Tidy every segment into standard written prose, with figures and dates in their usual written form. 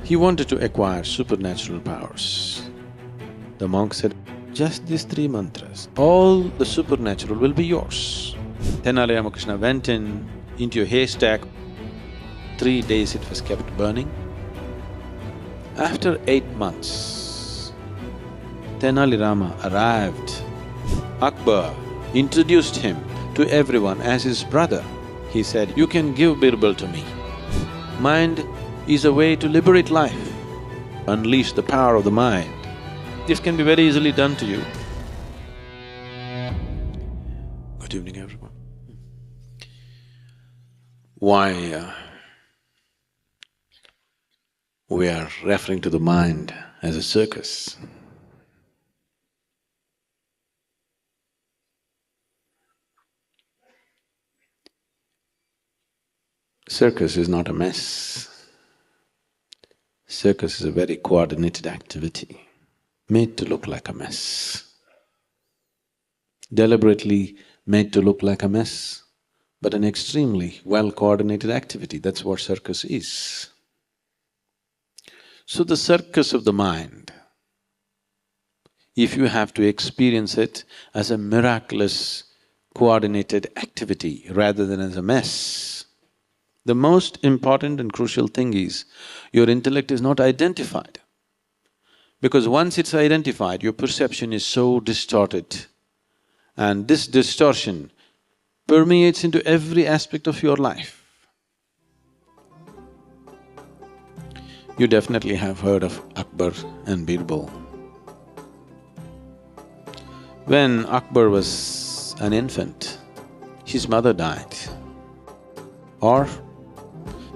He wanted to acquire supernatural powers. The monk said, just these 3 mantras, all the supernatural will be yours. Tenali Ramakrishna went into a haystack. 3 days it was kept burning. After 8 months, Tenali Rama arrived. Akbar introduced him to everyone as his brother. He said, you can give Birbal to me. Mind is a way to liberate life, unleash the power of the mind. This can be very easily done to you. Good evening, everyone. Why we are referring to the mind as a circus? Circus is not a mess. Circus is a very coordinated activity, made to look like a mess. Deliberately made to look like a mess, but an extremely well-coordinated activity, that's what circus is. So the circus of the mind, if you have to experience it as a miraculous, coordinated activity rather than as a mess, the most important and crucial thing is, your intellect is not identified. Because once it's identified, your perception is so distorted, and this distortion permeates into every aspect of your life. You definitely have heard of Akbar and Birbal. When Akbar was an infant, his mother died. Or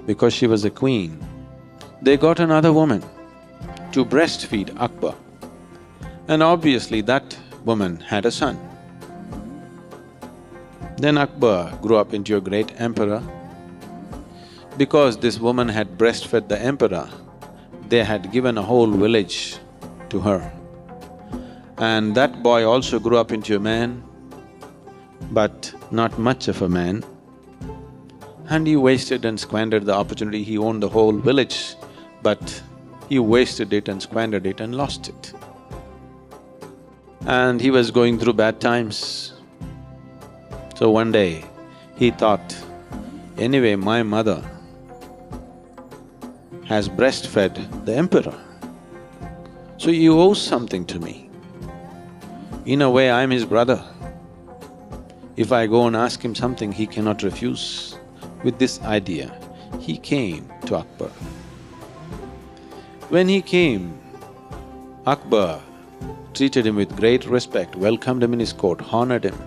because she was a queen, they got another woman to breastfeed Akbar. And obviously that woman had a son. Then Akbar grew up into a great emperor. Because this woman had breastfed the emperor, they had given a whole village to her. And that boy also grew up into a man, but not much of a man. And he wasted and squandered the opportunity. He owned the whole village, but he wasted it and squandered it and lost it. And he was going through bad times. So one day, he thought, anyway, my mother has breastfed the emperor, so he owes something to me. In a way, I'm his brother. If I go and ask him something, he cannot refuse. With this idea, he came to Akbar. When he came, Akbar treated him with great respect, welcomed him in his court, honored him,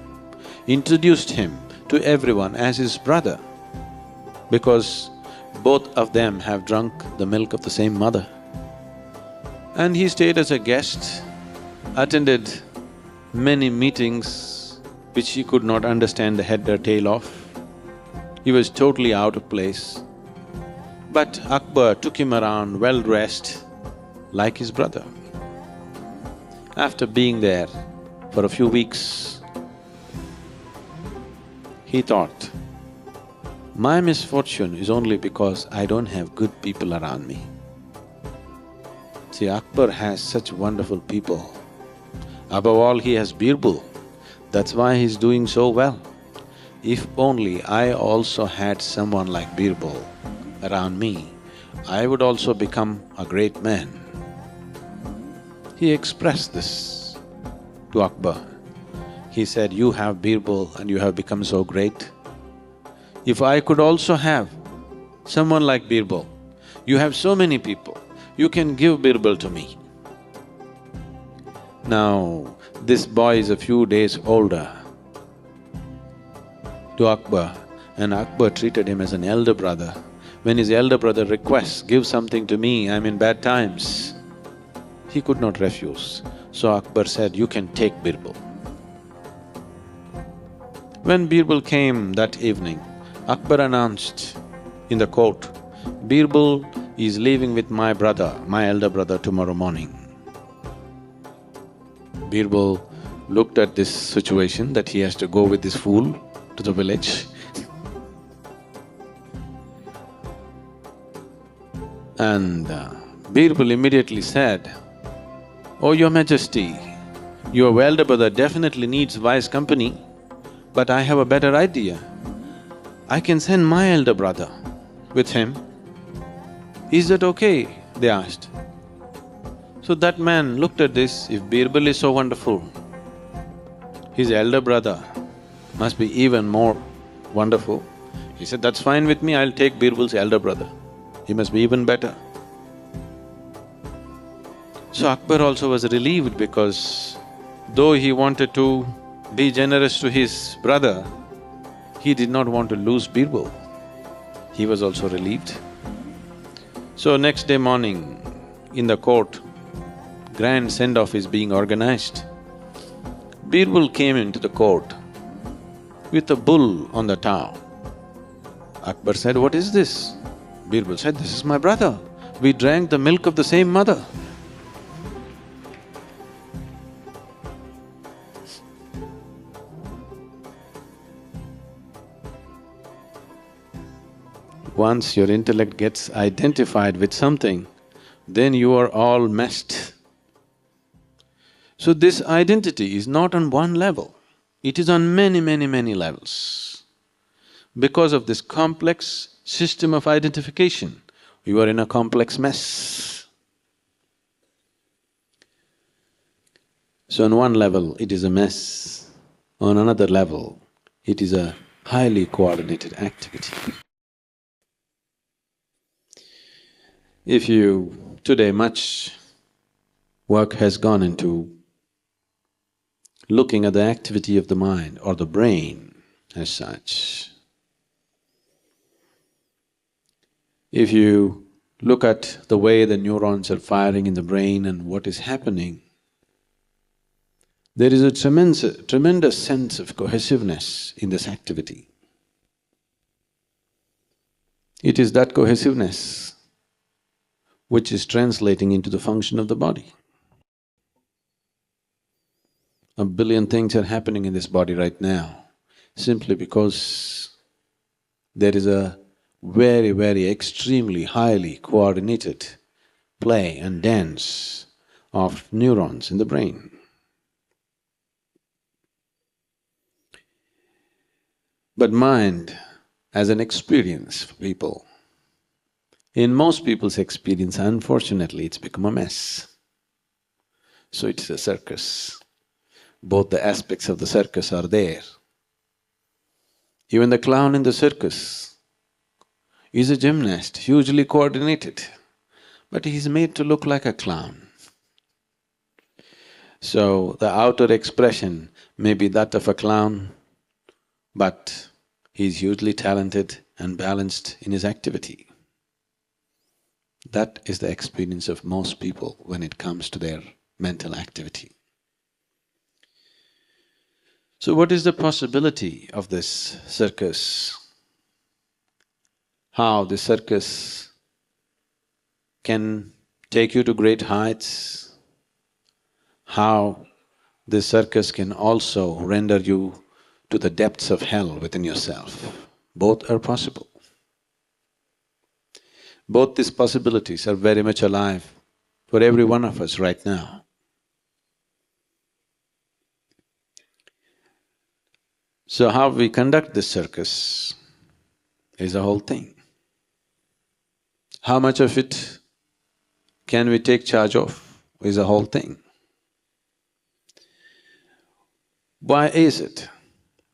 introduced him to everyone as his brother, because both of them have drunk the milk of the same mother. And he stayed as a guest, attended many meetings which he could not understand the head or tail of. He was totally out of place. But Akbar took him around well-dressed, like his brother. After being there for a few weeks, he thought, my misfortune is only because I don't have good people around me. See, Akbar has such wonderful people. Above all, he has Birbal. That's why he's doing so well. If only I also had someone like Birbal around me, I would also become a great man. He expressed this to Akbar. He said, you have Birbal and you have become so great. If I could also have someone like Birbal, you have so many people, you can give Birbal to me. Now, this boy is a few days older to Akbar, and Akbar treated him as an elder brother. When his elder brother requests, give something to me, I'm in bad times, he could not refuse. So Akbar said, you can take Birbal. When Birbal came that evening, Akbar announced in the court, Birbal is leaving with my brother, my elder brother, tomorrow morning. Birbal looked at this situation that he has to go with this fool to the village. And Birbal immediately said, "Oh, Your Majesty, your elder brother definitely needs wise company, but I have a better idea. I can send my elder brother with him. Is that okay?" they asked. So that man looked at this, if Birbal is so wonderful, his elder brother must be even more wonderful. He said, "That's fine with me, I'll take Birbal's elder brother. He must be even better." So Akbar also was relieved because though he wanted to be generous to his brother, he did not want to lose Birbal. He was also relieved. So next day morning, in the court, grand send-off is being organized. Birbal came into the court with a bull on the tower. Akbar said, "What is this?" Birbal said, "This is my brother. We drank the milk of the same mother." Once your intellect gets identified with something, then you are all messed. So this identity is not on one level, it is on many, many, many levels. Because of this complex system of identification, you are in a complex mess. So on one level, it is a mess. On another level, it is a highly coordinated activity. If you… today much work has gone into looking at the activity of the mind or the brain as such. If you look at the way the neurons are firing in the brain and what is happening, there is a tremendous sense of cohesiveness in this activity. It is that cohesiveness which is translating into the function of the body. A billion things are happening in this body right now, simply because there is a very, very extremely highly coordinated play and dance of neurons in the brain. But mind as an experience for people, in most people's experience, unfortunately, it's become a mess. So it's a circus. Both the aspects of the circus are there. Even the clown in the circus is a gymnast, hugely coordinated, but he's made to look like a clown. So the outer expression may be that of a clown, but he's hugely talented and balanced in his activity. That is the experience of most people when it comes to their mental activity. So what is the possibility of this circus? How the circus can take you to great heights, how this circus can also render you to the depths of hell within yourself. Both are possible. Both these possibilities are very much alive for every one of us right now. So how we conduct this circus is a whole thing. How much of it can we take charge of is a whole thing. Why is it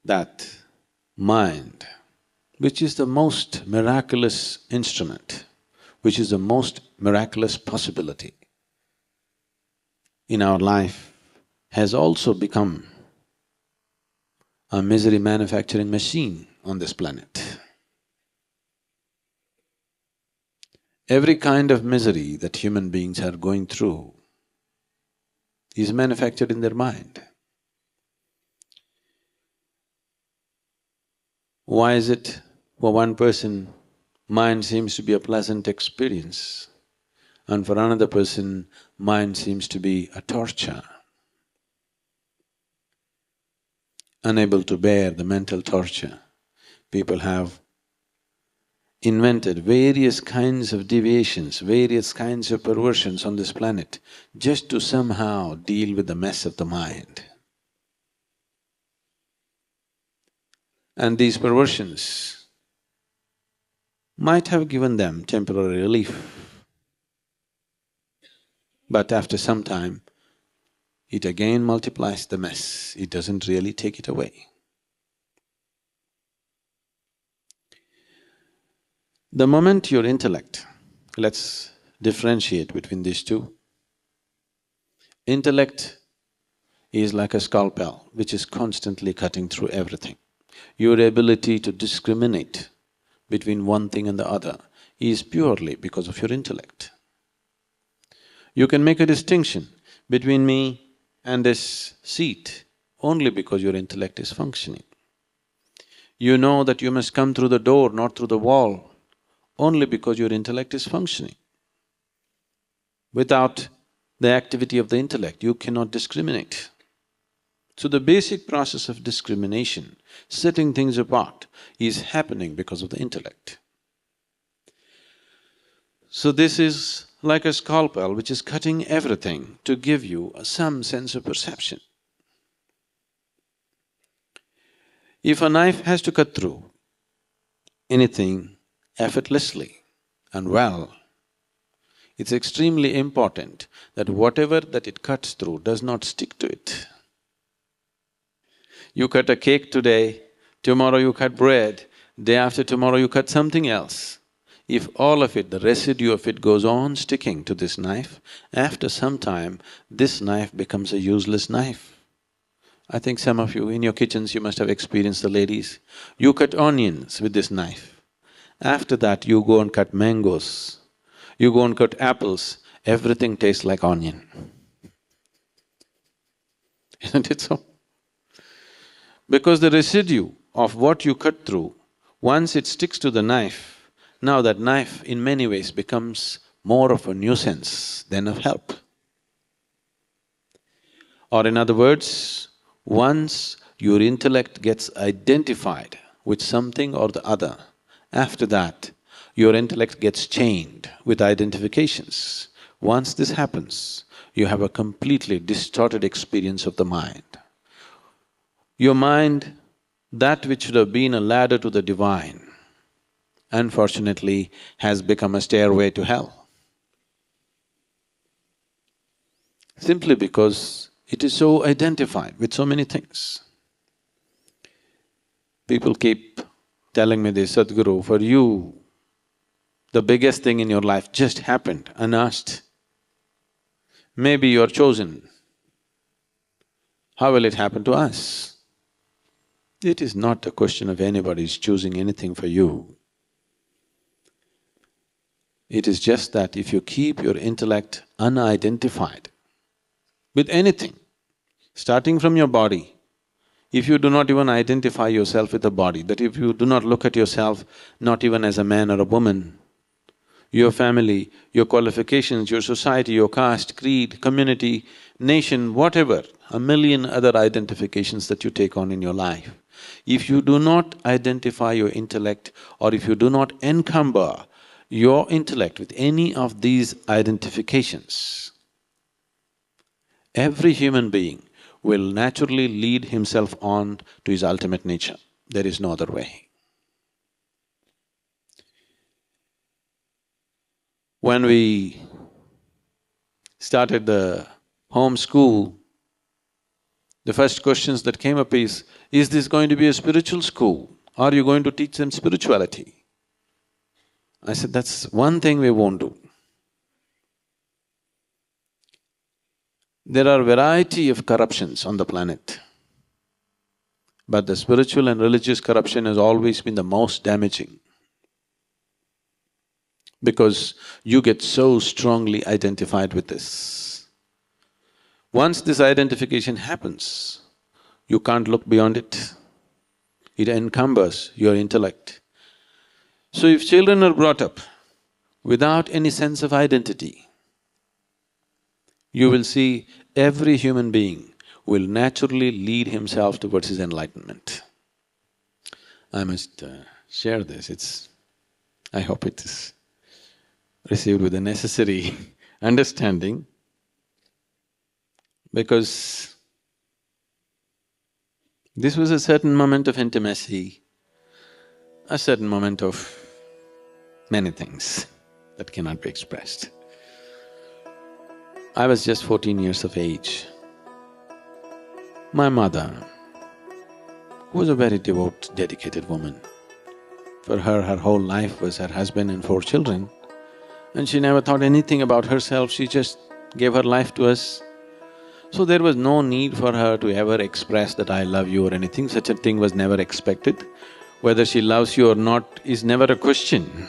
that mind, which is the most miraculous instrument, which is the most miraculous possibility in our life, has also become a misery manufacturing machine on this planet? Every kind of misery that human beings are going through is manufactured in their mind. Why is it for one person, mind seems to be a pleasant experience, and for another person, mind seems to be a torture? Unable to bear the mental torture, people have invented various kinds of deviations, various kinds of perversions on this planet just to somehow deal with the mess of the mind. And these perversions might have given them temporary relief, but after some time, it again multiplies the mess, it doesn't really take it away. The moment your intellect, let's differentiate between these two. Intellect is like a scalpel which is constantly cutting through everything. Your ability to discriminate between one thing and the other is purely because of your intellect. You can make a distinction between me and this seat only because your intellect is functioning. You know that you must come through the door, not through the wall, only because your intellect is functioning. Without the activity of the intellect, you cannot discriminate. So the basic process of discrimination, setting things apart, is happening because of the intellect. So this is like a scalpel which is cutting everything to give you some sense of perception. If a knife has to cut through anything effortlessly and well, it's extremely important that whatever that it cuts through does not stick to it. You cut a cake today, tomorrow you cut bread, day after tomorrow you cut something else. If all of it, the residue of it goes on sticking to this knife, after some time, this knife becomes a useless knife. I think some of you, in your kitchens, you must have experienced the ladies. You cut onions with this knife. After that, you go and cut mangoes, you go and cut apples, everything tastes like onion. Isn't it so? Because the residue of what you cut through, once it sticks to the knife, now that knife in many ways becomes more of a nuisance than of help. Or in other words, once your intellect gets identified with something or the other, after that, your intellect gets chained with identifications. Once this happens, you have a completely distorted experience of the mind. Your mind, that which should have been a ladder to the divine, unfortunately has become a stairway to hell. Simply because it is so identified with so many things. People keep telling me this, Sadhguru, for you, the biggest thing in your life just happened unasked. Maybe you're chosen. How will it happen to us? It is not a question of anybody's choosing anything for you. It is just that if you keep your intellect unidentified with anything, starting from your body, if you do not even identify yourself with the body, that if you do not look at yourself not even as a man or a woman, your family, your qualifications, your society, your caste, creed, community, nation, whatever, a million other identifications that you take on in your life, if you do not identify your intellect or if you do not encumber your intellect with any of these identifications, every human being will naturally lead himself on to his ultimate nature. There is no other way. When we started the home school, the first questions that came up is this going to be a spiritual school? Are you going to teach them spirituality? I said, that's one thing we won't do. There are variety of corruptions on the planet, but the spiritual and religious corruption has always been the most damaging because you get so strongly identified with this. Once this identification happens, you can't look beyond it. It encumbers your intellect. So if children are brought up without any sense of identity, you will see every human being will naturally lead himself towards his enlightenment. I must share this, I hope it is received with the necessary understanding, because this was a certain moment of intimacy, a certain moment of many things that cannot be expressed. I was just 14 years of age. My mother, who was a very devout, dedicated woman, for her whole life was her husband and 4 children, and she never thought anything about herself, she just gave her life to us. So there was no need for her to ever express that I love you or anything, such a thing was never expected. Whether she loves you or not is never a question,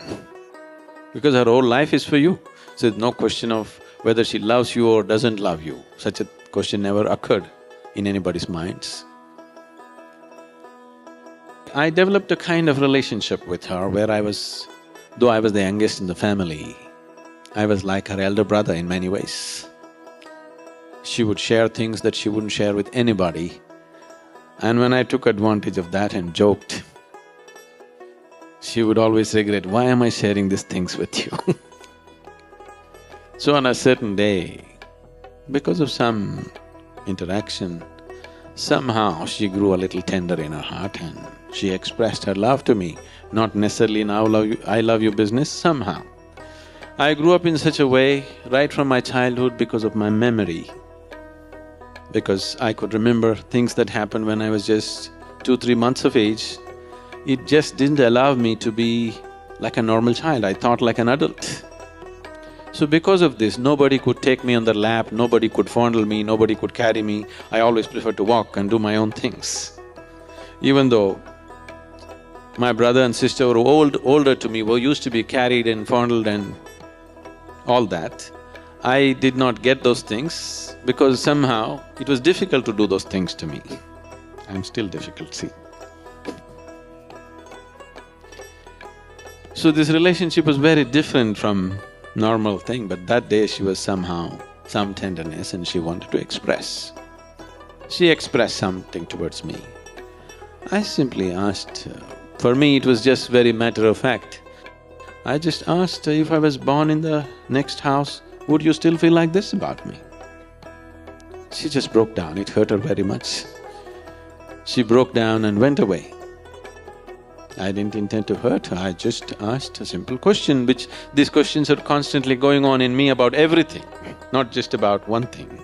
because her whole life is for you. So there's no question of whether she loves you or doesn't love you. Such a question never occurred in anybody's minds. I developed a kind of relationship with her where though I was the youngest in the family, I was like her elder brother in many ways. She would share things that she wouldn't share with anybody, and when I took advantage of that and joked, she would always regret, why am I sharing these things with you? So on a certain day, because of some interaction, somehow she grew a little tender in her heart and she expressed her love to me, not necessarily now I love you business, somehow. I grew up in such a way right from my childhood because of my memory, because I could remember things that happened when I was just 2-3 months of age. It just didn't allow me to be like a normal child, I thought like an adult. So because of this, nobody could take me on their lap, nobody could fondle me, nobody could carry me. I always preferred to walk and do my own things. Even though my brother and sister were older to me, were used to be carried and fondled and all that, I did not get those things because somehow it was difficult to do those things to me. I'm still difficult, see. So this relationship was very different from normal thing, but that day she was somehow, some tenderness and she wanted to express. She expressed something towards me. I simply asked, for me it was just very matter of fact. I just asked, if I was born in the next house, would you still feel like this about me? She just broke down, it hurt her very much. She broke down and went away. I didn't intend to hurt her, I just asked a simple question, which these questions are constantly going on in me about everything, not just about one thing.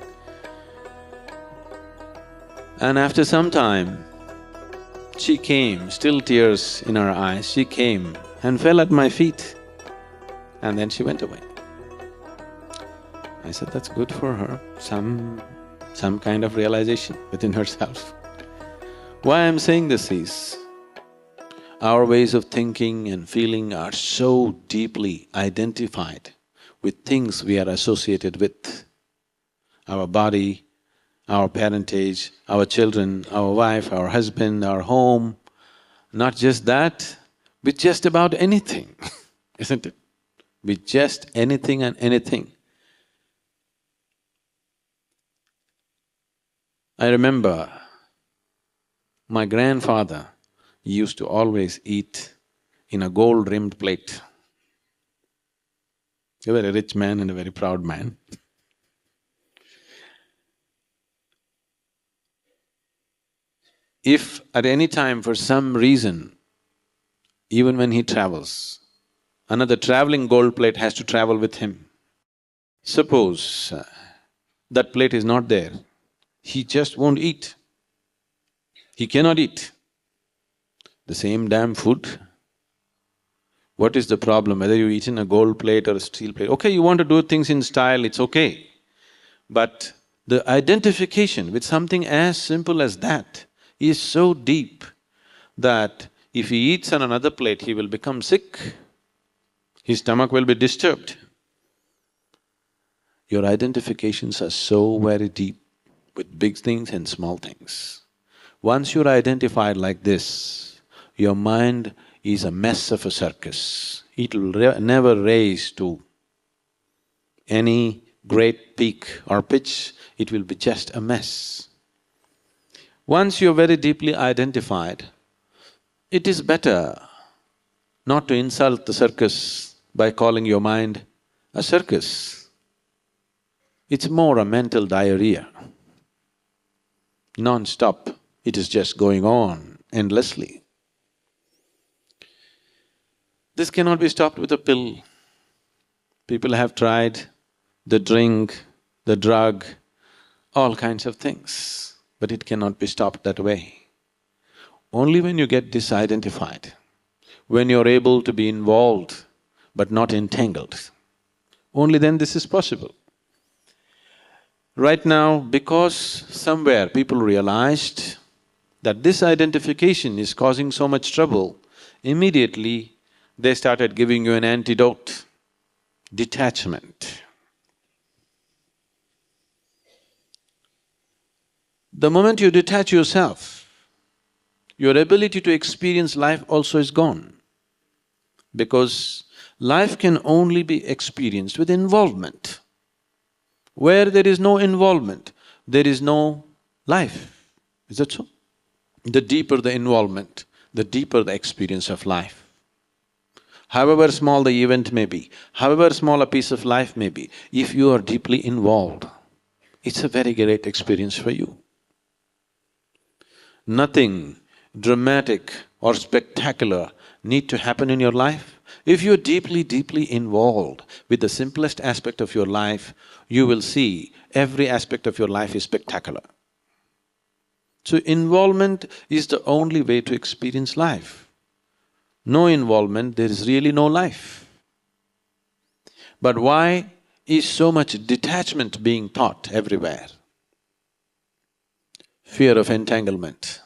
And after some time, she came, still tears in her eyes, she came and fell at my feet, and then she went away. I said, that's good for her, some kind of realization within herself. Why I'm saying this is, our ways of thinking and feeling are so deeply identified with things we are associated with. Our body, our parentage, our children, our wife, our husband, our home. Not just that, with just about anything, isn't it? With just anything and anything. I remember my grandfather used to always eat in a gold-rimmed plate. A very rich man and a very proud man. If at any time for some reason, even when he travels, another traveling gold plate has to travel with him. Suppose that plate is not there, he just won't eat. He cannot eat. The same damn food. What is the problem, whether you eat in a gold plate or a steel plate? Okay, you want to do things in style, it's okay. But the identification with something as simple as that is so deep that if he eats on another plate, he will become sick. His stomach will be disturbed. Your identifications are so very deep with big things and small things. Once you're identified like this, your mind is a mess of a circus. It will never raise to any great peak or pitch, it will be just a mess. Once you're very deeply identified, it is better not to insult the circus by calling your mind a circus. It's more a mental diarrhea. Non-stop, it is just going on endlessly. This cannot be stopped with a pill. People have tried the drink, the drug, all kinds of things, but it cannot be stopped that way. Only when you get disidentified, when you're able to be involved but not entangled, only then this is possible. Right now, because somewhere people realized that this identification is causing so much trouble, immediately they started giving you an antidote: detachment. The moment you detach yourself, your ability to experience life also is gone. Because life can only be experienced with involvement. Where there is no involvement, there is no life. Is that so? The deeper the involvement, the deeper the experience of life. However small the event may be, however small a piece of life may be, if you are deeply involved, it's a very great experience for you. Nothing dramatic or spectacular need to happen in your life. If you're deeply involved with the simplest aspect of your life, you will see every aspect of your life is spectacular. So involvement is the only way to experience life. No involvement, there is really no life. But why is so much detachment being taught everywhere? Fear of entanglement.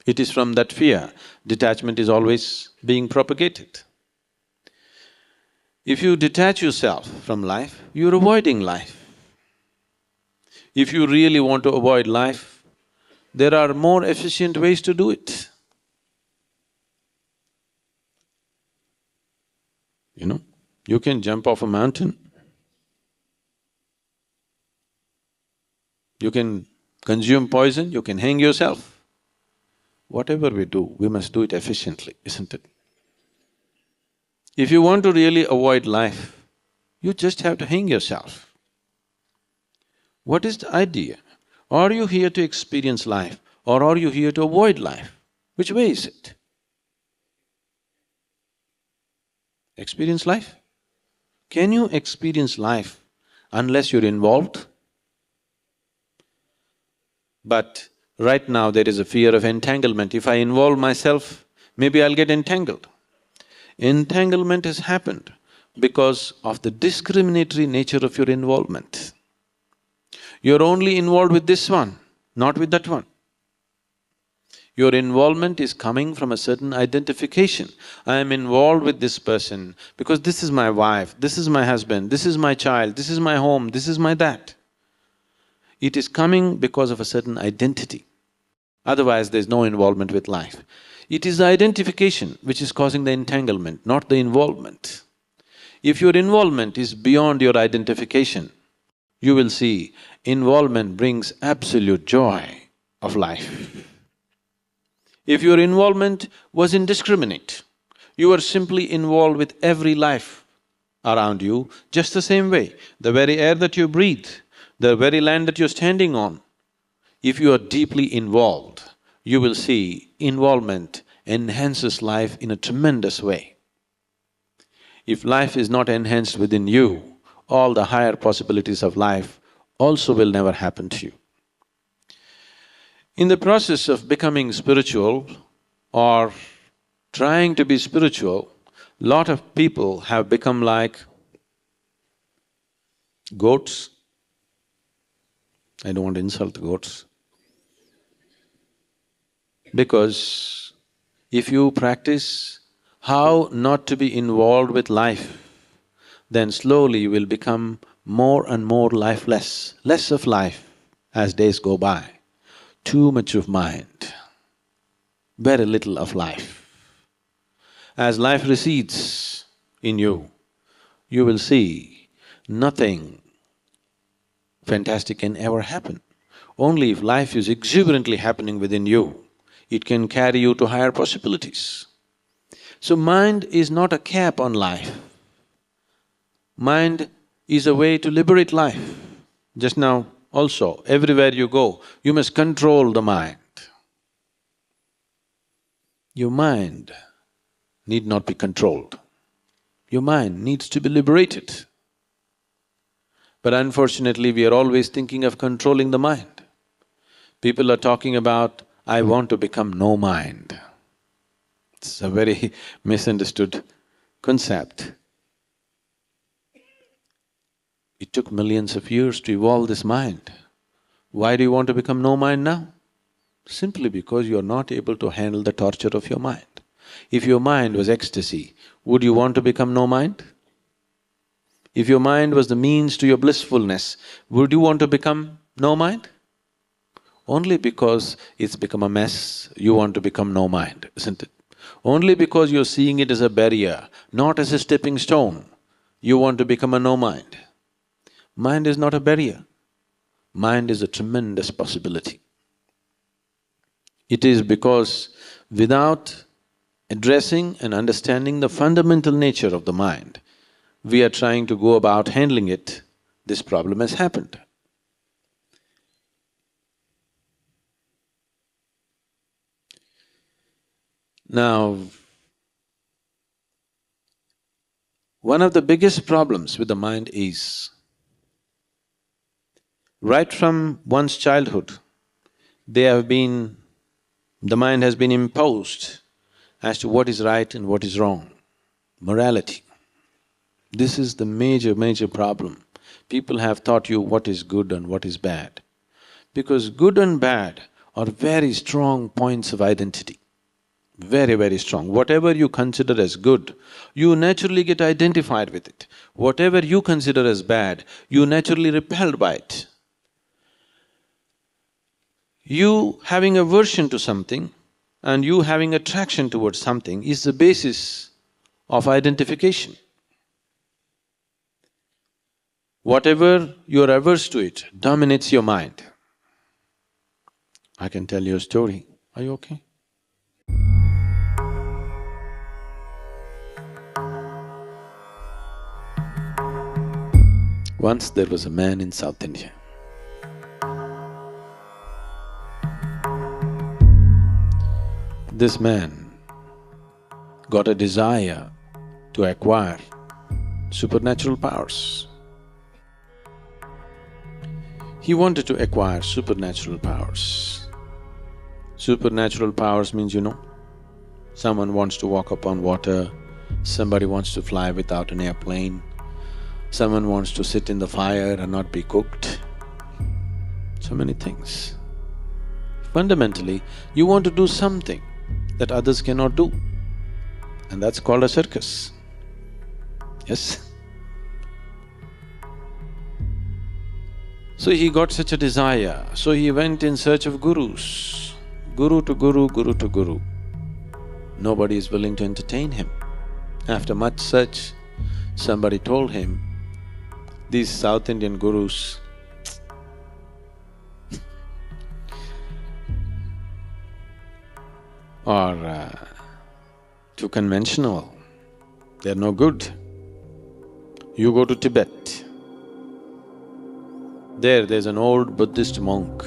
It is from that fear, detachment is always being propagated. If you detach yourself from life, you're avoiding life. If you really want to avoid life, there are more efficient ways to do it. You know, you can jump off a mountain, you can consume poison, you can hang yourself. Whatever we do, we must do it efficiently, isn't it? If you want to really avoid life, you just have to hang yourself. What is the idea? Are you here to experience life or are you here to avoid life? Which way is it? Experience life? Can you experience life unless you're involved? But right now there is a fear of entanglement. If I involve myself, maybe I'll get entangled. Entanglement has happened because of the discriminatory nature of your involvement. You're only involved with this one, not with that one. Your involvement is coming from a certain identification. I am involved with this person because this is my wife, this is my husband, this is my child, this is my home, this is my that. It is coming because of a certain identity. Otherwise, there's no involvement with life. It is the identification which is causing the entanglement, not the involvement. If your involvement is beyond your identification, you will see involvement brings absolute joy of life. If your involvement was indiscriminate, you were simply involved with every life around you, just the same way, the very air that you breathe, the very land that you're standing on, if you are deeply involved, you will see involvement enhances life in a tremendous way. If life is not enhanced within you, all the higher possibilities of life also will never happen to you. In the process of becoming spiritual or trying to be spiritual, lot of people have become like goats. I don't want to insult the goats. Because if you practice how not to be involved with life, then slowly you will become more and more lifeless, less of life as days go by. Too much of mind, very little of life. As life recedes in you, you will see nothing fantastic can ever happen. Only if life is exuberantly happening within you, it can carry you to higher possibilities. So mind is not a cap on life. Mind is a way to liberate life. Just now also, everywhere you go, you must control the mind. Your mind need not be controlled. Your mind needs to be liberated. But unfortunately, we are always thinking of controlling the mind. People are talking about, I want to become no mind. It's a very misunderstood concept. It took millions of years to evolve this mind. Why do you want to become no mind now? Simply because you are not able to handle the torture of your mind. If your mind was ecstasy, would you want to become no mind? If your mind was the means to your blissfulness, would you want to become no mind? Only because it's become a mess, you want to become no mind, isn't it? Only because you're seeing it as a barrier, not as a stepping stone, you want to become a no mind. Mind is not a barrier. Mind is a tremendous possibility. It is because without addressing and understanding the fundamental nature of the mind, we are trying to go about handling it, this problem has happened. Now, one of the biggest problems with the mind is, right from one's childhood, the mind has been imposed as to what is right and what is wrong, morality. This is the major problem. People have taught you what is good and what is bad. Because good and bad are very strong points of identity, very strong. Whatever you consider as good, you naturally get identified with it. Whatever you consider as bad, you naturally repelled by it. You having aversion to something and you having attraction towards something is the basis of identification. Whatever you're averse to it dominates your mind. I can tell you a story. Are you okay? Once there was a man in South India. This man got a desire to acquire supernatural powers. He wanted to acquire supernatural powers. Supernatural powers means, someone wants to walk upon water, somebody wants to fly without an airplane, someone wants to sit in the fire and not be cooked. So many things. Fundamentally, you want to do something that others cannot do, and that's called a circus. Yes? So he got such a desire, so he went in search of gurus, guru to guru, guru to guru. Nobody is willing to entertain him. After much search, somebody told him, these South Indian gurus are too conventional, they're no good. You go to Tibet. There's an old Buddhist monk.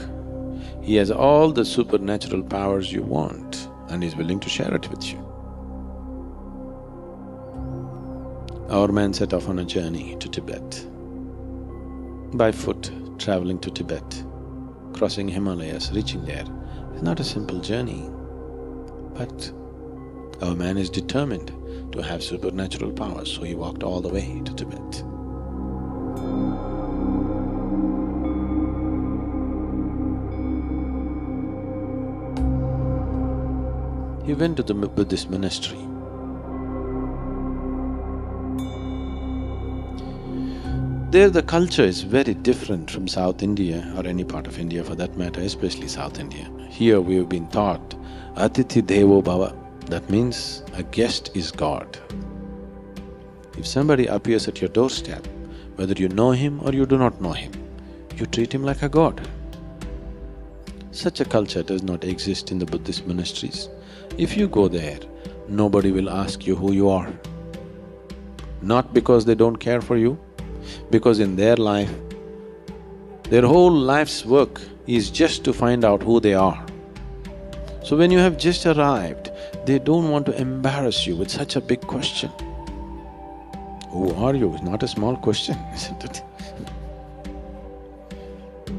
He has all the supernatural powers you want and he's willing to share it with you. Our man set off on a journey to Tibet. By foot, traveling to Tibet, crossing Himalayas, reaching there. It's not a simple journey, but our man is determined to have supernatural powers, so he walked all the way to Tibet. He went to the Buddhist monastery. There the culture is very different from South India or any part of India for that matter, especially South India. Here we have been taught, Atithi Devo Bhava, that means a guest is God. If somebody appears at your doorstep, whether you know him or you do not know him, you treat him like a god. Such a culture does not exist in the Buddhist monasteries. If you go there, nobody will ask you who you are. Not because they don't care for you, because in their life, their whole life's work is just to find out who they are. So when you have just arrived, they don't want to embarrass you with such a big question. Who are you? It's not a small question, isn't it?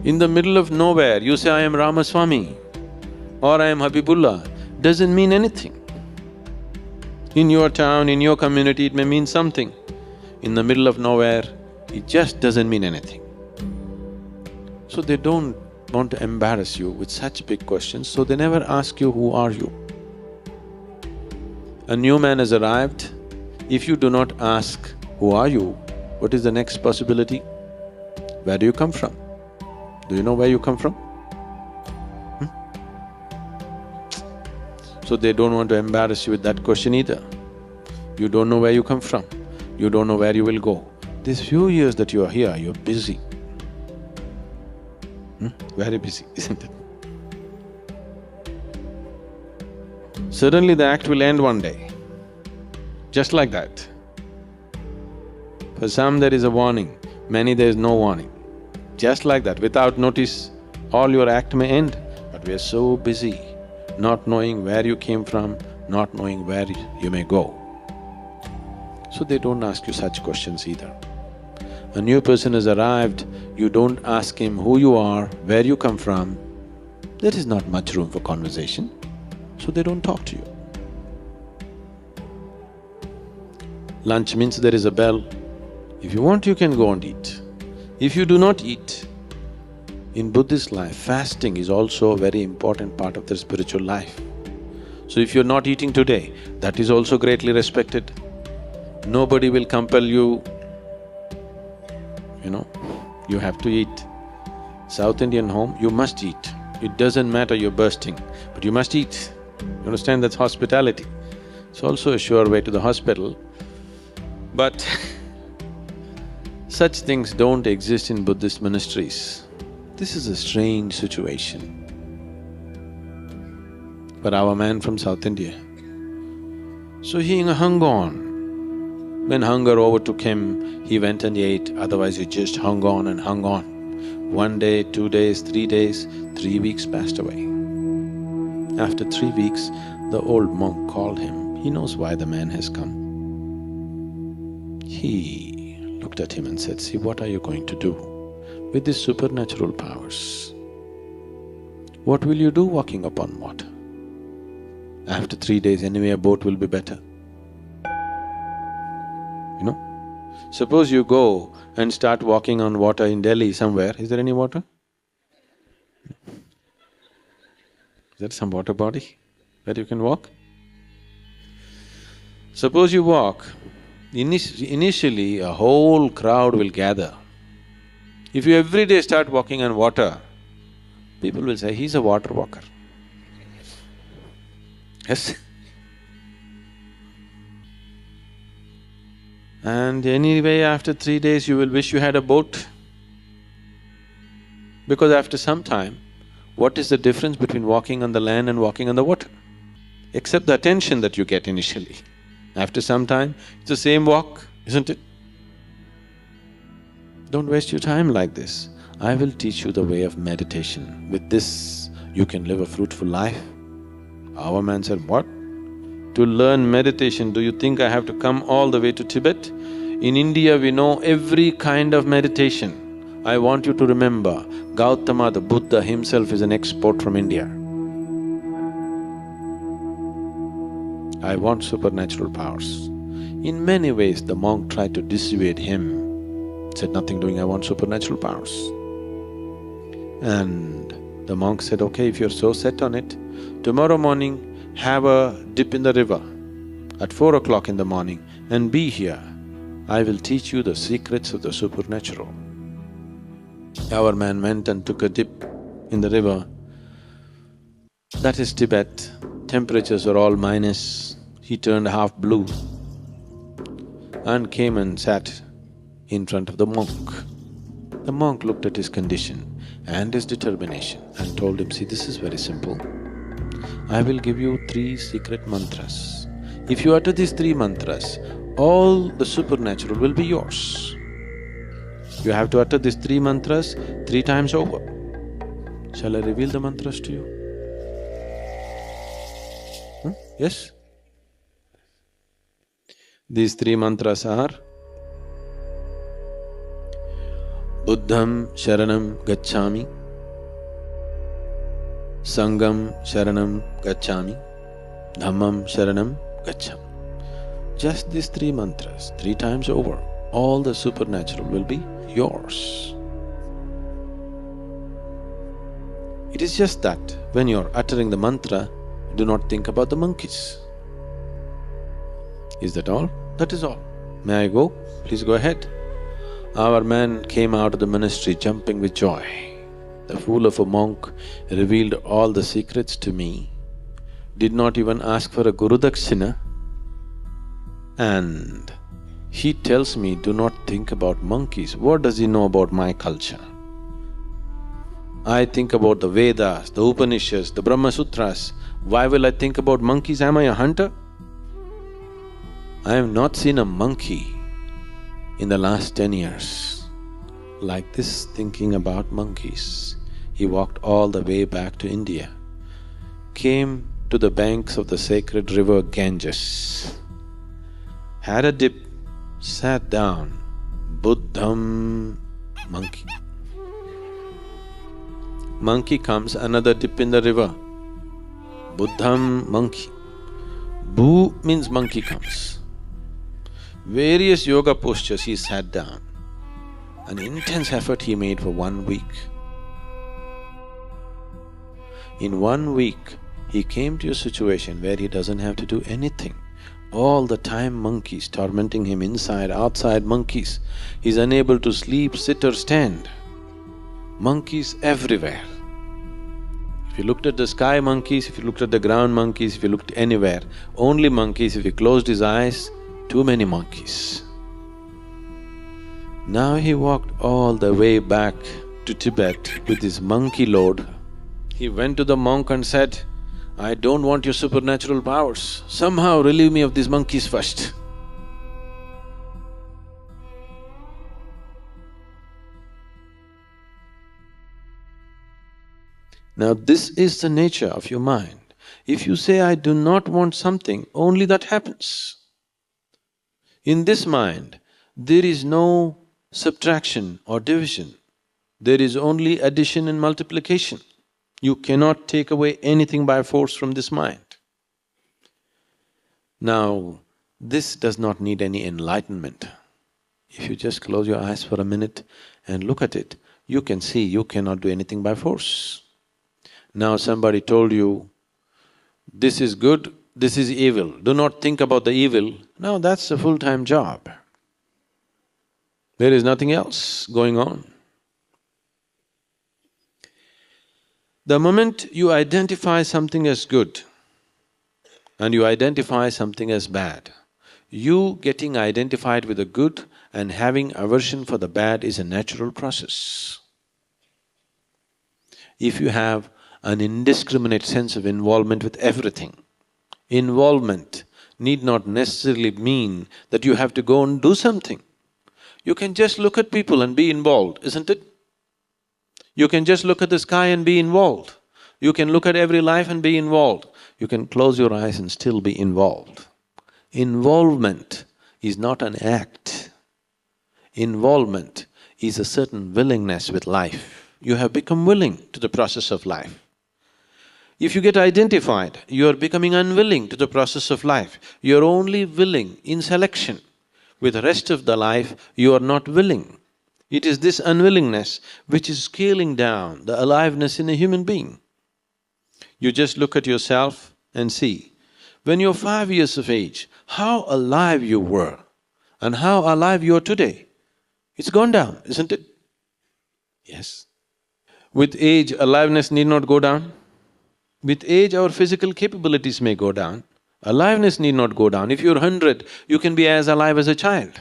In the middle of nowhere, you say, I am Ramaswamy or I am Habibullah, doesn't mean anything. In your town, in your community, it may mean something. In the middle of nowhere, it just doesn't mean anything. So they don't want to embarrass you with such big questions, so they never ask you, who are you? A new man has arrived, if you do not ask, who are you, what is the next possibility? Where do you come from? Do you know where you come from? So they don't want to embarrass you with that question either. You don't know where you come from, you don't know where you will go. These few years that you are here, you're busy. Very busy, isn't it? Suddenly the act will end one day, just like that. For some there is a warning, many there is no warning. Just like that, without notice, all your act may end. But we are so busy, not knowing where you came from, not knowing where you may go. So they don't ask you such questions either. A new person has arrived, you don't ask him who you are, where you come from, there is not much room for conversation, so they don't talk to you. Lunch means there is a bell. If you want, you can go and eat. If you do not eat, in Buddhist life, fasting is also a very important part of their spiritual life. So if you're not eating today, that is also greatly respected. Nobody will compel you, you have to eat. South Indian home, you must eat. It doesn't matter you're bursting, but you must eat. You understand, that's hospitality. It's also a sure way to the hospital, but such things don't exist in Buddhist monasteries. This is a strange situation for our man from South India. So he hung on. When hunger overtook him, he went and ate, otherwise he just hung on and hung on. 1 day, 2 days, 3 days, 3 weeks passed away. After 3 weeks, the old monk called him. He knows why the man has come. He looked at him and said, see, what are you going to do with these supernatural powers? What will you do walking upon water? After 3 days, anyway, a boat will be better. Suppose you go and start walking on water in Delhi somewhere, is there any water? Is there some water body where you can walk? Suppose you walk, initially a whole crowd will gather. If you every day start walking on water, people will say, he's a water walker. Yes? And anyway, after 3 days you will wish you had a boat. Because after some time, what is the difference between walking on the land and walking on the water? Except the attention that you get initially. After some time, it's the same walk, isn't it? Don't waste your time like this. I will teach you the way of meditation. With this, you can live a fruitful life. Our man said, what? To learn meditation, do you think I have to come all the way to Tibet? In India, we know every kind of meditation. I want you to remember, Gautama the Buddha himself is an export from India. I want supernatural powers. In many ways, the monk tried to dissuade him, said, nothing doing, I want supernatural powers. And the monk said, okay, if you're so set on it, tomorrow morning, have a dip in the river at 4 o'clock in the morning and be here. I will teach you the secrets of the supernatural. Our man went and took a dip in the river. That is Tibet. Temperatures are all minus. He turned half blue and came and sat in front of the monk. The monk looked at his condition and his determination and told him, see, this is very simple. I will give you 3 secret mantras. If you utter these three mantras, all the supernatural will be yours. You have to utter these three mantras 3 times over. Shall I reveal the mantras to you? Yes? These three mantras are Buddham Sharanam Gacchami, Sangham Sharanam Gacchami, Dhammam Sharanam Gacchami. Just these three mantras, 3 times over, all the supernatural will be yours. It is just that when you're uttering the mantra, do not think about the monkeys. Is that all? That is all. May I go? Please go ahead. Our man came out of the ministry jumping with joy. The fool of a monk revealed all the secrets to me, did not even ask for a Guru Dakshina, and he tells me, do not think about monkeys. What does he know about my culture? I think about the Vedas, the Upanishads, the Brahma Sutras. Why will I think about monkeys? Am I a hunter? I have not seen a monkey in the last 10 years like this, thinking about monkeys. He walked all the way back to India, came to the banks of the sacred river Ganges, had a dip, sat down, Buddham, monkey. Monkey comes, another dip in the river, Buddham, monkey. Bu means monkey comes. Various yoga postures he sat down. An intense effort he made for 1 week. In 1 week, he came to a situation where he doesn't have to do anything. All the time monkeys tormenting him, inside, outside monkeys. He's unable to sleep, sit or stand. Monkeys everywhere. If you looked at the sky, monkeys; if you looked at the ground, monkeys; if you looked anywhere, only monkeys. If he closed his eyes, too many monkeys. Now he walked all the way back to Tibet with his monkey load. He went to the monk and said, I don't want your supernatural powers, somehow relieve me of these monkeys first. Now this is the nature of your mind. If you say, I do not want something, only that happens. In this mind, there is no subtraction or division, there is only addition and multiplication. You cannot take away anything by force from this mind. Now, this does not need any enlightenment. If you just close your eyes for a minute and look at it, you can see you cannot do anything by force. Now somebody told you, this is good, this is evil, do not think about the evil. Now that's a full-time job. There is nothing else going on. The moment you identify something as good and you identify something as bad, you getting identified with the good and having aversion for the bad is a natural process. If you have an indiscriminate sense of involvement with everything, involvement need not necessarily mean that you have to go and do something. You can just look at people and be involved, isn't it? You can just look at the sky and be involved. You can look at every life and be involved. You can close your eyes and still be involved. Involvement is not an act. Involvement is a certain willingness with life. You have become willing to the process of life. If you get identified, you are becoming unwilling to the process of life. You are only willing in selection. With the rest of the life, you are not willing. It is this unwillingness which is scaling down the aliveness in a human being. You just look at yourself and see, when you're 5 years of age, how alive you were and how alive you are today. It's gone down, isn't it? Yes. With age, aliveness need not go down. With age, our physical capabilities may go down. Aliveness need not go down. If you're 100, you can be as alive as a child.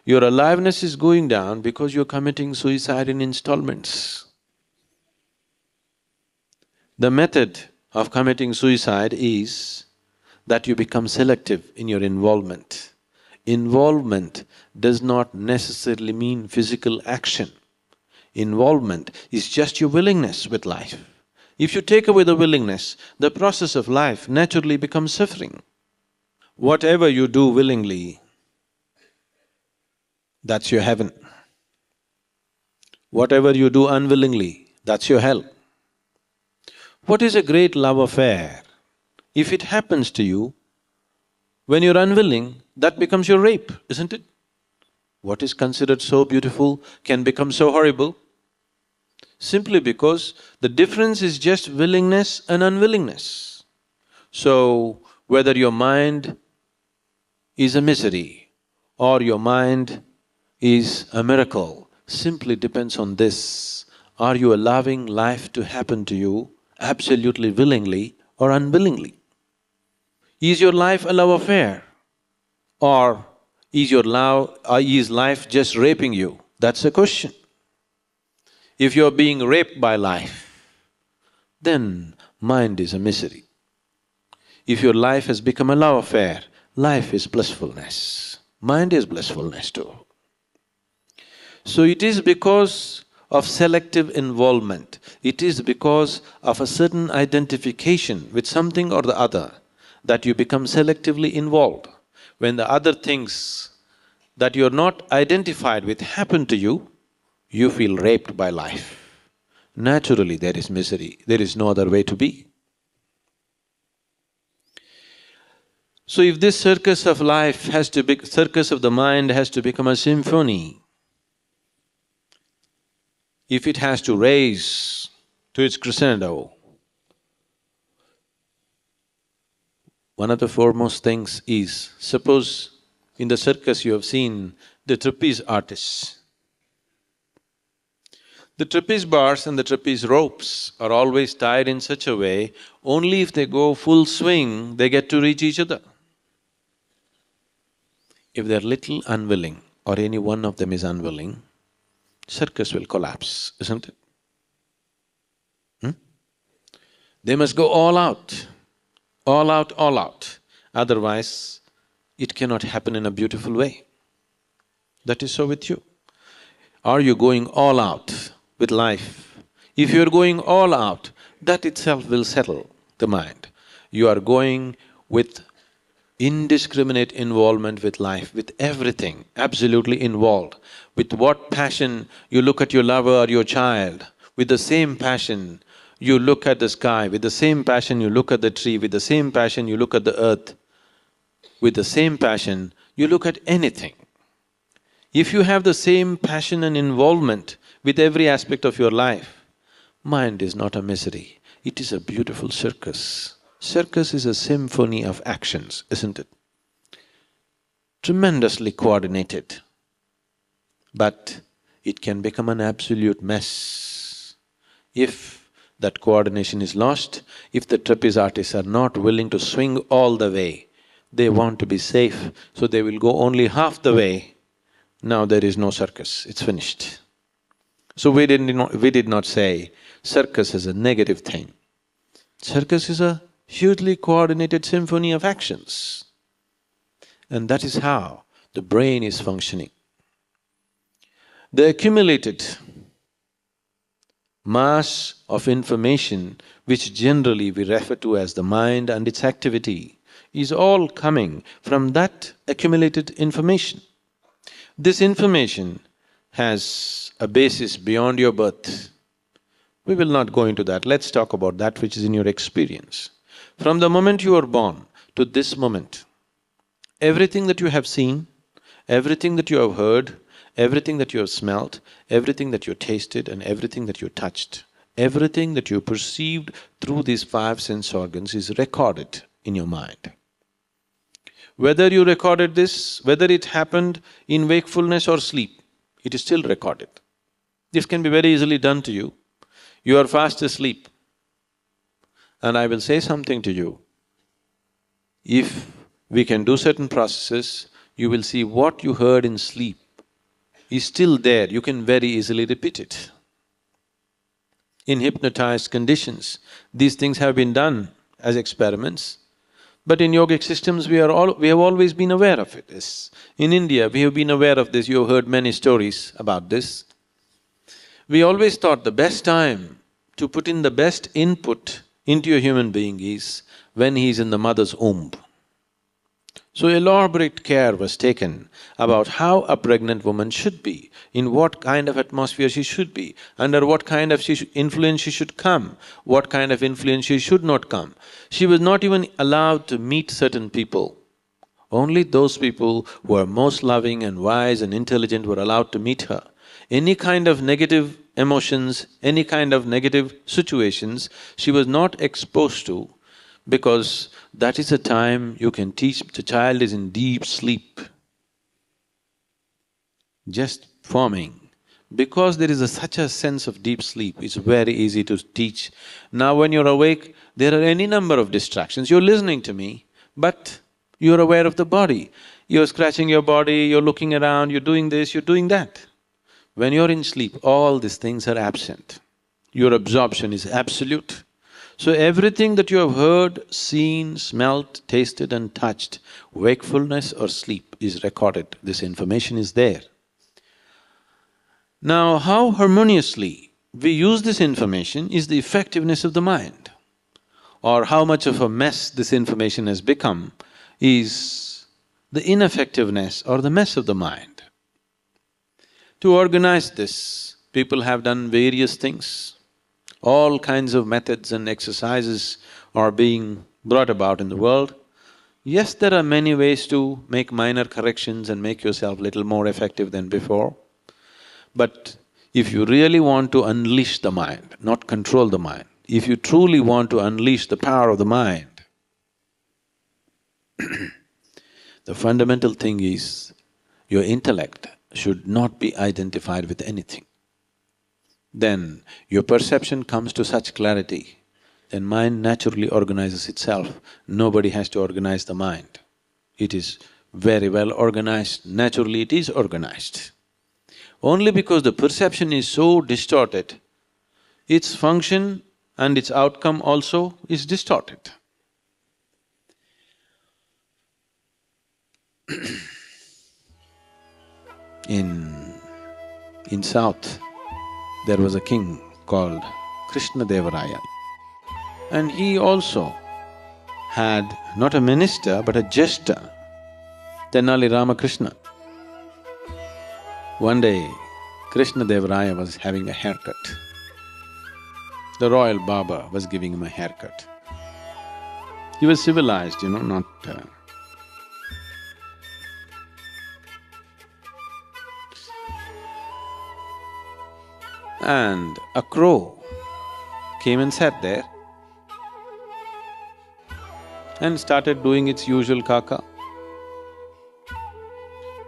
Your aliveness is going down because you're committing suicide in installments. The method of committing suicide is that you become selective in your involvement. Involvement does not necessarily mean physical action. Involvement is just your willingness with life. If you take away the willingness, the process of life naturally becomes suffering. Whatever you do willingly, that's your heaven. Whatever you do unwillingly, that's your hell. What is a great love affair? If it happens to you, when you're unwilling, that becomes your rape, isn't it? What is considered so beautiful can become so horrible, simply because the difference is just willingness and unwillingness. So, whether your mind is a misery or your mind is a miracle, simply depends on this: are you allowing life to happen to you absolutely willingly or unwillingly? Is your life a love affair? Or is life just raping you? That's the question. If you're being raped by life, then mind is a misery. If your life has become a love affair, life is blissfulness, mind is blissfulness too. So it is because of selective involvement, it is because of a certain identification with something or the other that you become selectively involved. When the other things that you're not identified with happen to you, you feel raped by life. Naturally, there is misery, there is no other way to be. So if this circus of life has to be… circus of the mind has to become a symphony, if it has to raise to its crescendo, one of the foremost things is, suppose in the circus you have seen the trapeze artists. The trapeze bars and the trapeze ropes are always tied in such a way, only if they go full swing, they get to reach each other. If they're little unwilling or any one of them is unwilling, circus will collapse, isn't it? They must go all out, all out, all out. Otherwise, it cannot happen in a beautiful way. That is so with you. Are you going all out with life? If you're going all out, that itself will settle the mind. You are going with indiscriminate involvement with life, with everything, absolutely involved. With what passion you look at your lover or your child, with the same passion you look at the sky, with the same passion you look at the tree, with the same passion you look at the earth, with the same passion you look at anything. If you have the same passion and involvement with every aspect of your life, mind is not a misery, it is a beautiful circus. Circus is a symphony of actions, isn't it? Tremendously coordinated, but it can become an absolute mess if that coordination is lost. If the trapeze artists are not willing to swing all the way, they want to be safe, so they will go only half the way. Now there is no circus, it's finished. So we did not say circus is a negative thing. Circus is a hugely coordinated symphony of actions. And that is how the brain is functioning. The accumulated mass of information, which generally we refer to as the mind and its activity, is all coming from that accumulated information. This information has a basis beyond your birth. We will not go into that, let's talk about that which is in your experience. From the moment you are born to this moment, everything that you have seen, everything that you have heard, everything that you have smelt, everything that you tasted and everything that you touched, everything that you perceived through these five sense organs is recorded in your mind. Whether you recorded this, whether it happened in wakefulness or sleep, it is still recorded. This can be very easily done to you. You are fast asleep and I will say something to you. If we can do certain processes, you will see what you heard in sleep is still there, you can very easily repeat it. In hypnotized conditions, these things have been done as experiments, But in yogic systems, we have always been aware of it. Yes. In India, we have been aware of this, you have heard many stories about this. We always thought the best time to put in the best input into a human being is when he is in the mother's womb. So elaborate care was taken about how a pregnant woman should be, in what kind of atmosphere she should be, under what kind of influence she should come, what kind of influence she should not come. She was not even allowed to meet certain people. Only those people who are most loving and wise and intelligent were allowed to meet her. Any kind of negative emotions, any kind of negative situations, she was not exposed to, because that is a time you can teach. The child is in deep sleep, just forming. Because there is such a sense of deep sleep, it's very easy to teach. Now when you're awake, there are any number of distractions. You're listening to me, but you're aware of the body. You're scratching your body, you're looking around, you're doing this, you're doing that. When you're in sleep, all these things are absent. Your absorption is absolute. So everything that you have heard, seen, smelt, tasted and touched, wakefulness or sleep is recorded, this information is there. Now, how harmoniously we use this information is the effectiveness of the mind, or how much of a mess this information has become is the ineffectiveness or the mess of the mind. To organize this, people have done various things. All kinds of methods and exercises are being brought about in the world. Yes, there are many ways to make minor corrections and make yourself little more effective than before. But if you really want to unleash the mind, not control the mind, if you truly want to unleash the power of the mind, the fundamental thing is your intellect should not be identified with anything. Then your perception comes to such clarity, then mind naturally organizes itself. Nobody has to organize the mind. It is very well organized, naturally it is organized. Only because the perception is so distorted, its function and its outcome also is distorted. In South, there was a king called Krishna-Devaraya, and he also had not a minister but a jester, Tenali Ramakrishna. One day, Krishna-Devaraya was having a haircut. The royal barber was giving him a haircut. He was civilized, not… And a crow came and sat there and started doing its usual caca.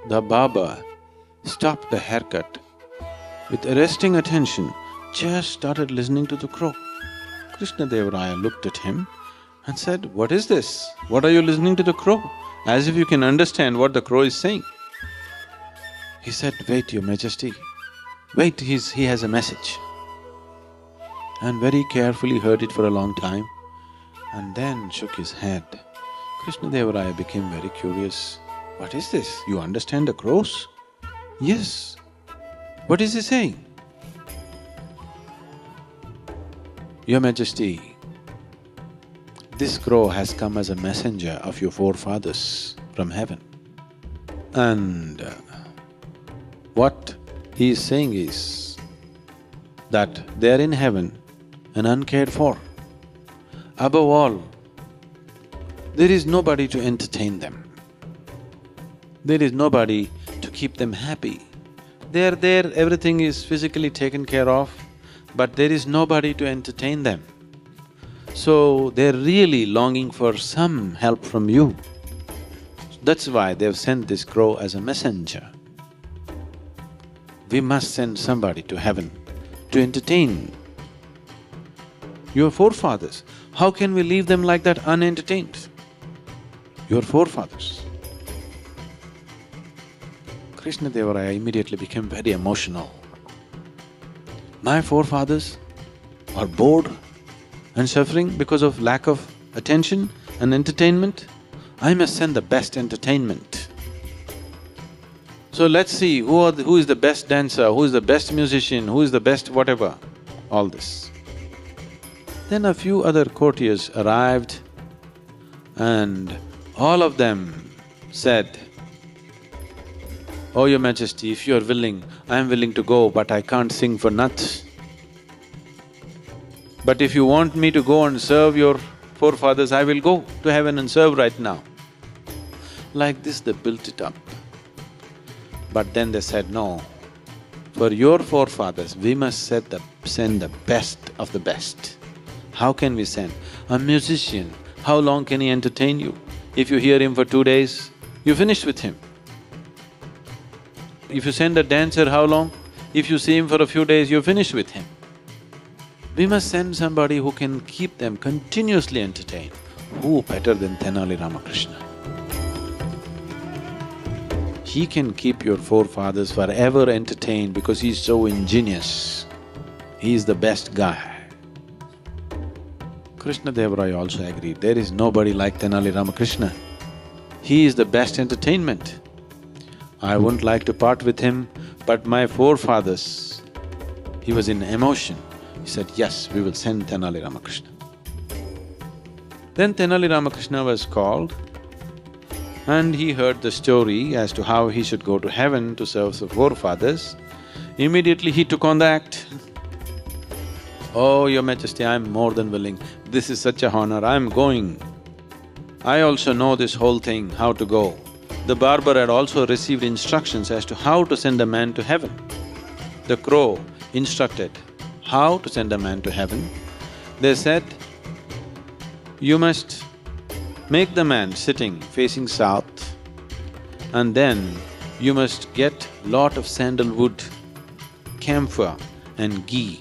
The barber stopped the haircut with arresting attention, just started listening to the crow. Krishna-Devaraya looked at him and said, "What is this? What are you listening to the crow? As if you can understand what the crow is saying." He said, "Wait, Your Majesty, wait, he has a message." And very carefully heard it for a long time and then shook his head. Krishna-Devaraya became very curious. "What is this? You understand the crows?" "Yes." "What is he saying?" "Your Majesty, this crow has come as a messenger of your forefathers from heaven. And what he is saying is that they are in heaven and uncared for. Above all, there is nobody to entertain them. There is nobody to keep them happy. They are there, everything is physically taken care of, but there is nobody to entertain them. So they're really longing for some help from you. That's why they've sent this crow as a messenger. We must send somebody to heaven to entertain your forefathers. How can we leave them like that unentertained? Your forefathers." Krishna-Devaraya immediately became very emotional. My forefathers are bored and suffering because of lack of attention and entertainment? I must send the best entertainment. So let's see who is the best dancer, who is the best musician, who is the best whatever, all this. Then a few other courtiers arrived and all of them said, "Oh, Your Majesty, if you are willing, I am willing to go, but I can't sing for nuts. But if you want me to go and serve your forefathers, I will go to heaven and serve right now." Like this they built it up. But then they said, "No, for your forefathers, we must send the best of the best." How can we send? A musician, how long can he entertain you? If you hear him for 2 days, you finished with him. If you send a dancer, how long? If you see him for a few days, you're finished with him. We must send somebody who can keep them continuously entertained. Who better than Tenali Ramakrishna? He can keep your forefathers forever entertained because he's so ingenious. He's the best guy. Krishna-Deva Raya also agreed, there is nobody like Tenali Ramakrishna. He is the best entertainment. I wouldn't like to part with him, but my forefathers… He was in emotion. He said, "Yes, we will send Tenali Ramakrishna." Then Tenali Ramakrishna was called and he heard the story as to how he should go to heaven to serve the forefathers. Immediately he took on the act. "Oh, Your Majesty, I'm more than willing. This is such a honor, I'm going. I also know this whole thing, how to go." The barber had also received instructions as to how to send a man to heaven. The crow instructed how to send a man to heaven. They said, "You must make the man sitting facing south and then you must get lot of sandalwood, camphor and ghee.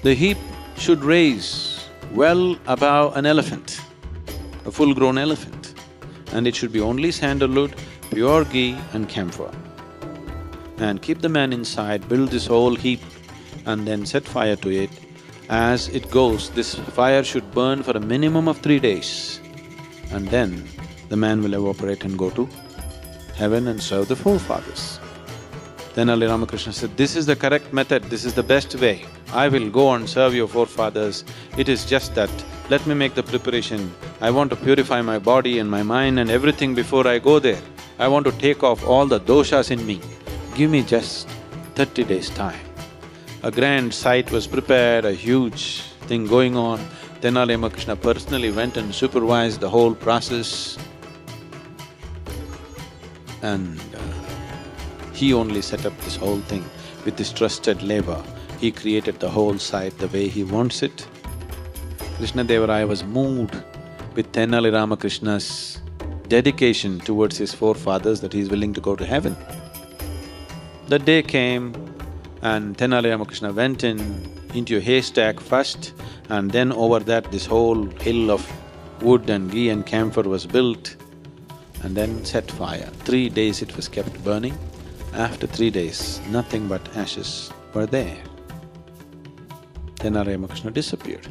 The heap should raise well above an elephant, a full-grown elephant, and it should be only sandalwood, pure ghee and camphor. And keep the man inside, build this whole heap and then set fire to it. As it goes, this fire should burn for a minimum of 3 days and then the man will evaporate and go to heaven and serve the forefathers." Tenali Ramakrishna said, "This is the correct method, this is the best way. I will go and serve your forefathers. It is just that, let me make the preparation. I want to purify my body and my mind and everything before I go there. I want to take off all the doshas in me. Give me just 30 days' time." A grand site was prepared, a huge thing going on. Tenali Ramakrishna personally went and supervised the whole process. And he only set up this whole thing with his trusted labor. He created the whole site the way he wants it. Krishna-Deva Raya was moved with Tenali Ramakrishna's dedication towards his forefathers that he is willing to go to heaven. The day came and Tenali Ramakrishna went into a haystack first and then over that this whole hill of wood and ghee and camphor was built and then set fire. 3 days it was kept burning. After 3 days, nothing but ashes were there. Tenali Ramakrishna disappeared.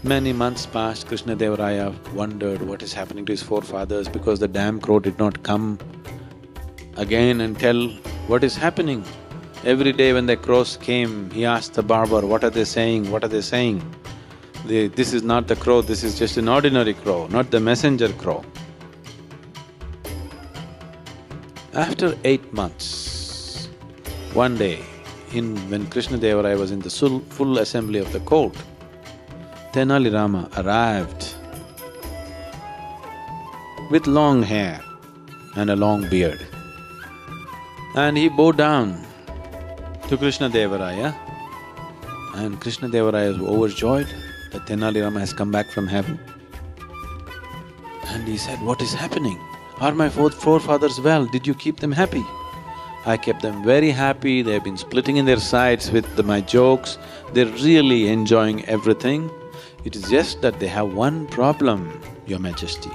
Many months passed, Krishna-Deva Raya wondered what is happening to his forefathers because the damn crow did not come again and tell what is happening. Every day when the crows came, he asked the barber, "What are they saying? What are they saying?" This is not the crow, this is just an ordinary crow, not the messenger crow. After 8 months, one day, when Krishna-Deva Raya was in the full assembly of the court, Tenali Rama arrived with long hair and a long beard. And he bowed down to Krishna-Deva Raya and Krishna-Deva Raya was overjoyed that Tenali Rama has come back from heaven. And he said, "What is happening? Are my forefathers well? Did you keep them happy?" "I kept them very happy, they've been splitting in their sides with my jokes, they're really enjoying everything. It is just that they have one problem, Your Majesty."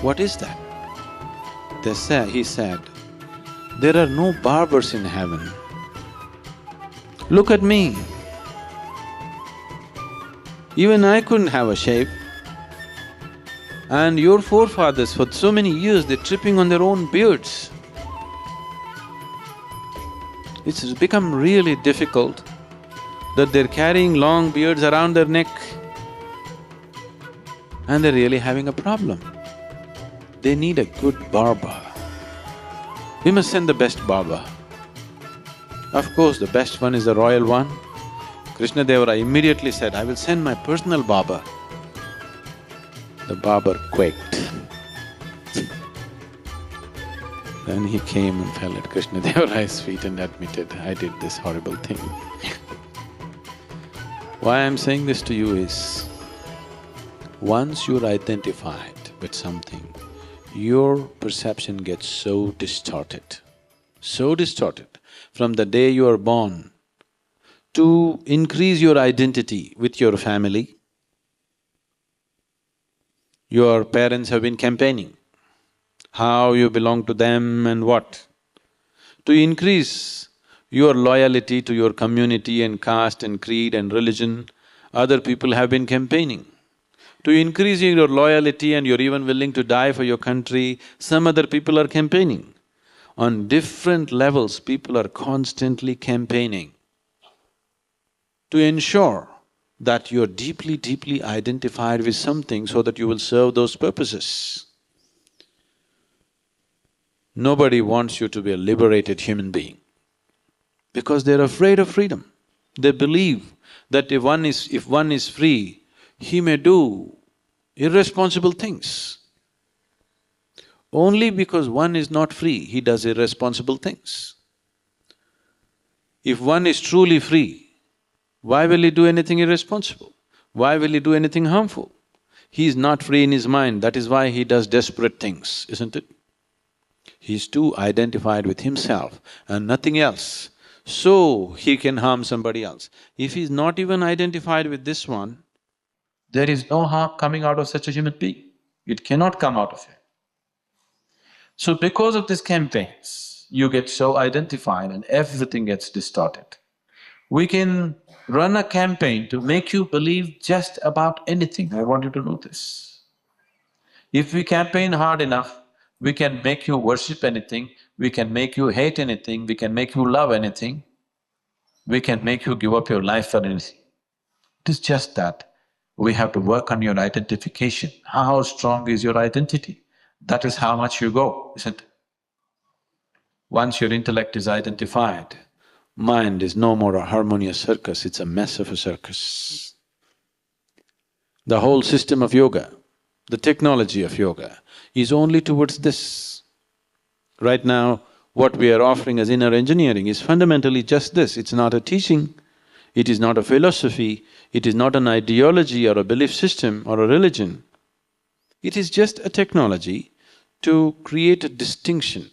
"What is that?" He said, "There are no barbers in heaven. Look at me. Even I couldn't have a shave. And your forefathers for so many years, they're tripping on their own beards. It's become really difficult that they're carrying long beards around their neck and they're really having a problem. They need a good barber. We must send the best barber. Of course, the best one is the royal one. Krishnadeva Raya immediately said, I will send my personal barber. The barber quaked. Then he came and fell at Krishnadeva Raya's feet and admitted, I did this horrible thing. Why I'm saying this to you is, once you're identified with something, your perception gets so distorted. From the day you are born, to increase your identity with your family, your parents have been campaigning, how you belong to them and what. To increase your loyalty to your community and caste and creed and religion, other people have been campaigning. To increase your loyalty and you're even willing to die for your country, some other people are campaigning. On different levels, people are constantly campaigning to ensure that you're deeply, deeply identified with something so that you will serve those purposes. Nobody wants you to be a liberated human being because they're afraid of freedom. They believe that if one is free, he may do irresponsible things. Only because one is not free, he does irresponsible things. If one is truly free, why will he do anything irresponsible? Why will he do anything harmful? He is not free in his mind, that is why he does desperate things, isn't it? He is too identified with himself and nothing else, so he can harm somebody else. If he is not even identified with this one, there is no harm coming out of such a human being. It cannot come out of him. So because of these campaigns, you get so identified and everything gets distorted. We can run a campaign to make you believe just about anything. I want you to know this. If we campaign hard enough, we can make you worship anything, we can make you hate anything, we can make you love anything, we can make you give up your life for anything. It is just that we have to work on your identification. How strong is your identity? That is how much you go, isn't it? Once your intellect is identified, mind is no more a harmonious circus, it's a mess of a circus. The whole system of yoga, the technology of yoga is only towards this. Right now, what we are offering as inner engineering is fundamentally just this, it's not a teaching, it is not a philosophy, it is not an ideology or a belief system or a religion. It is just a technology to create a distinction.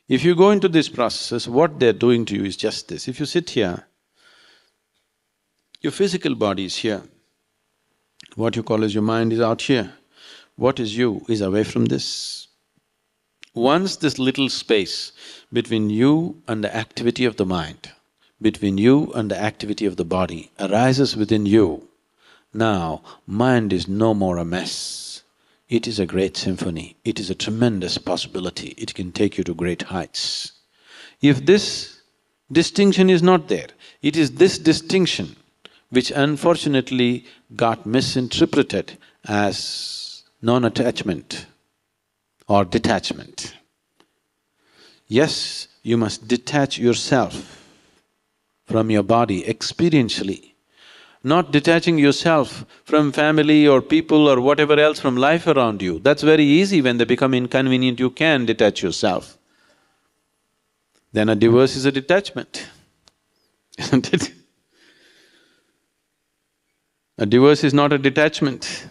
If you go into these processes, what they're doing to you is just this. If you sit here, your physical body is here, what you call as your mind is out here, what is you is away from this. Once this little space between you and the activity of the mind, between you and the activity of the body arises within you, now mind is no more a mess. It is a great symphony, it is a tremendous possibility, it can take you to great heights. If this distinction is not there, it is this distinction which unfortunately got misinterpreted as non-attachment or detachment. Yes, you must detach yourself from your body experientially, not detaching yourself from family or people or whatever else from life around you. That's very easy. When they become inconvenient, you can detach yourself. Then a divorce is a detachment, isn't it? A divorce is not a detachment.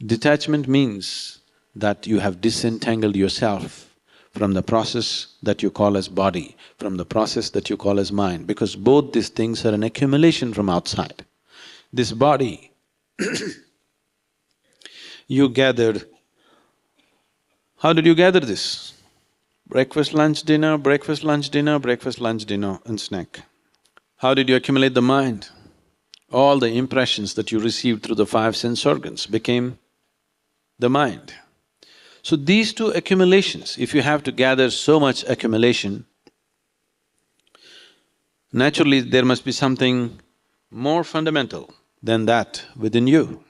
Detachment means that you have disentangled yourself from the process that you call as body, from the process that you call as mind, because both these things are an accumulation from outside. This body you gathered… How did you gather this? Breakfast, lunch, dinner, breakfast, lunch, dinner, breakfast, lunch, dinner and snack. How did you accumulate the mind? All the impressions that you received through the five sense organs became the mind. So these two accumulations, if you have to gather so much accumulation, naturally there must be something more fundamental than that within you,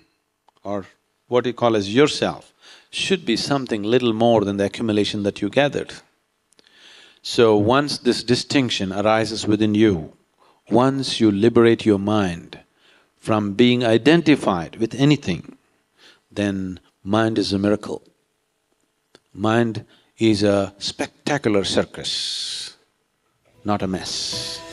or what you call as yourself, should be something little more than the accumulation that you gathered. So once this distinction arises within you, once you liberate your mind from being identified with anything, then mind is a miracle. Mind is a spectacular circus, not a mess.